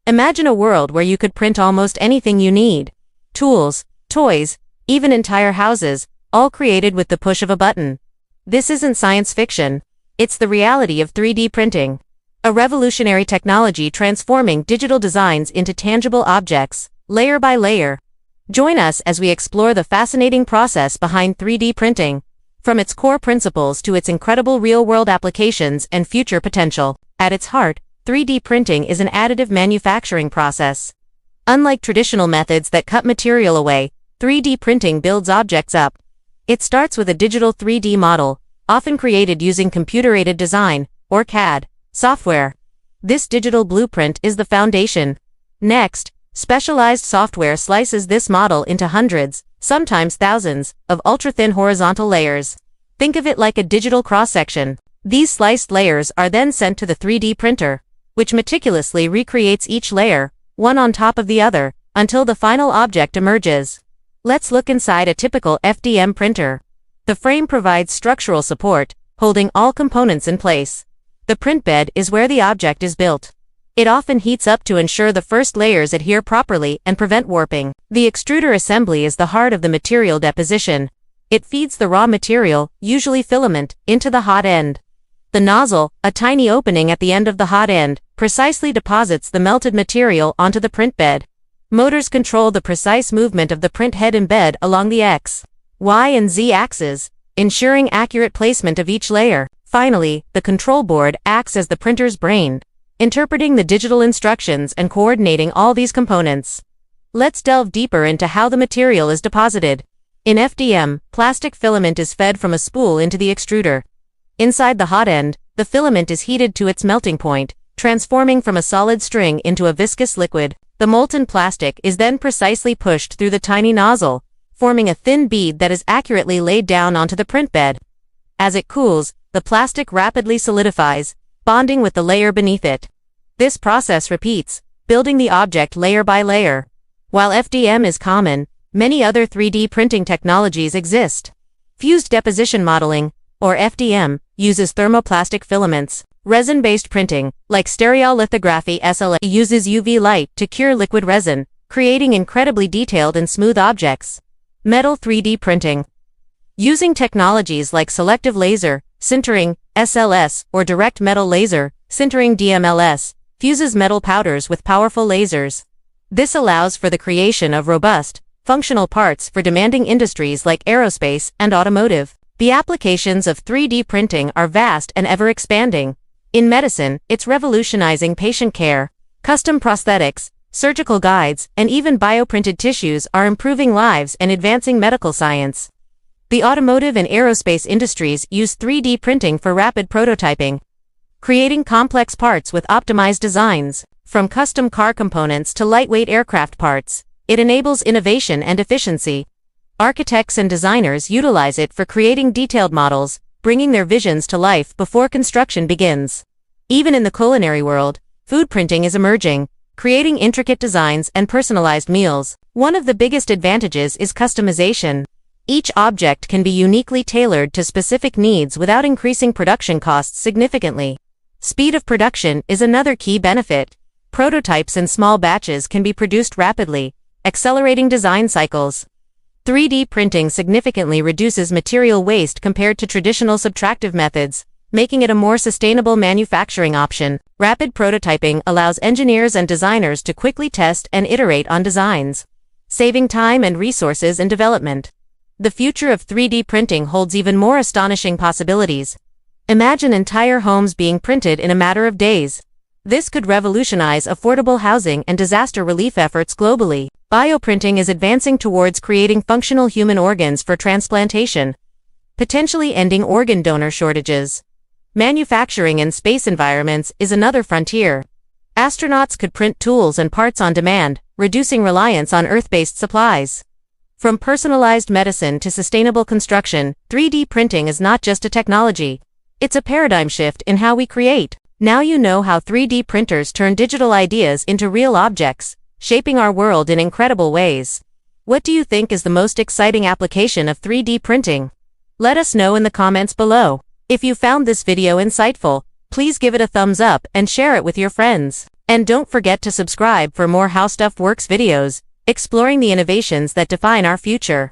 Imagine a world where you could print almost anything you need. Tools, toys, even entire houses, all created with the push of a button. This isn't science fiction. It's the reality of 3D printing. A revolutionary technology transforming digital designs into tangible objects, layer by layer. Join us as we explore the fascinating process behind 3D printing, from its core principles to its incredible real-world applications and future potential. At its heart, 3D printing is an additive manufacturing process. Unlike traditional methods that cut material away, 3D printing builds objects up. It starts with a digital 3D model, often created using computer-aided design, or CAD, software. This digital blueprint is the foundation. Next, specialized software slices this model into hundreds, sometimes thousands, of ultra-thin horizontal layers. Think of it like a digital cross-section. These sliced layers are then sent to the 3D printer, which meticulously recreates each layer, one on top of the other, until the final object emerges. Let's look inside a typical FDM printer. The frame provides structural support, holding all components in place. The print bed is where the object is built. It often heats up to ensure the first layers adhere properly and prevent warping. The extruder assembly is the heart of the material deposition. It feeds the raw material, usually filament, into the hot end. The nozzle, a tiny opening at the end of the hot end, precisely deposits the melted material onto the print bed. Motors control the precise movement of the print head and bed along the X, Y, and Z axes, ensuring accurate placement of each layer. Finally, the control board acts as the printer's brain, interpreting the digital instructions and coordinating all these components. Let's delve deeper into how the material is deposited. In FDM, plastic filament is fed from a spool into the extruder. Inside the hot end, the filament is heated to its melting point, transforming from a solid string into a viscous liquid. The molten plastic is then precisely pushed through the tiny nozzle, forming a thin bead that is accurately laid down onto the print bed. As it cools, the plastic rapidly solidifies, bonding with the layer beneath it. This process repeats, building the object layer by layer. While FDM is common, many other 3D printing technologies exist. Fused deposition modeling, or FDM, uses thermoplastic filaments. Resin-based printing, like stereolithography (SLA), uses UV light to cure liquid resin, creating incredibly detailed and smooth objects. Metal 3D printing. Using technologies like selective laser, sintering, SLS, or direct metal laser, sintering DMLS, fuses metal powders with powerful lasers. This allows for the creation of robust, functional parts for demanding industries like aerospace and automotive. The applications of 3D printing are vast and ever-expanding. In medicine, it's revolutionizing patient care. Custom prosthetics, surgical guides, and even bioprinted tissues are improving lives and advancing medical science. The automotive and aerospace industries use 3D printing for rapid prototyping, creating complex parts with optimized designs. From custom car components to lightweight aircraft parts, it enables innovation and efficiency. Architects and designers utilize it for creating detailed models, bringing their visions to life before construction begins. Even in the culinary world, food printing is emerging, creating intricate designs and personalized meals. One of the biggest advantages is customization. Each object can be uniquely tailored to specific needs without increasing production costs significantly. Speed of production is another key benefit. Prototypes in small batches can be produced rapidly, accelerating design cycles. 3D printing significantly reduces material waste compared to traditional subtractive methods, making it a more sustainable manufacturing option. Rapid prototyping allows engineers and designers to quickly test and iterate on designs, saving time and resources in development. The future of 3D printing holds even more astonishing possibilities. Imagine entire homes being printed in a matter of days. This could revolutionize affordable housing and disaster relief efforts globally. Bioprinting is advancing towards creating functional human organs for transplantation, potentially ending organ donor shortages. Manufacturing in space environments is another frontier. Astronauts could print tools and parts on demand, reducing reliance on Earth-based supplies. From personalized medicine to sustainable construction, 3D printing is not just a technology. It's a paradigm shift in how we create. Now you know how 3D printers turn digital ideas into real objects, shaping our world in incredible ways. What do you think is the most exciting application of 3D printing? Let us know in the comments below. If you found this video insightful, please give it a thumbs up and share it with your friends. And don't forget to subscribe for more How Stuff Works videos, exploring the innovations that define our future.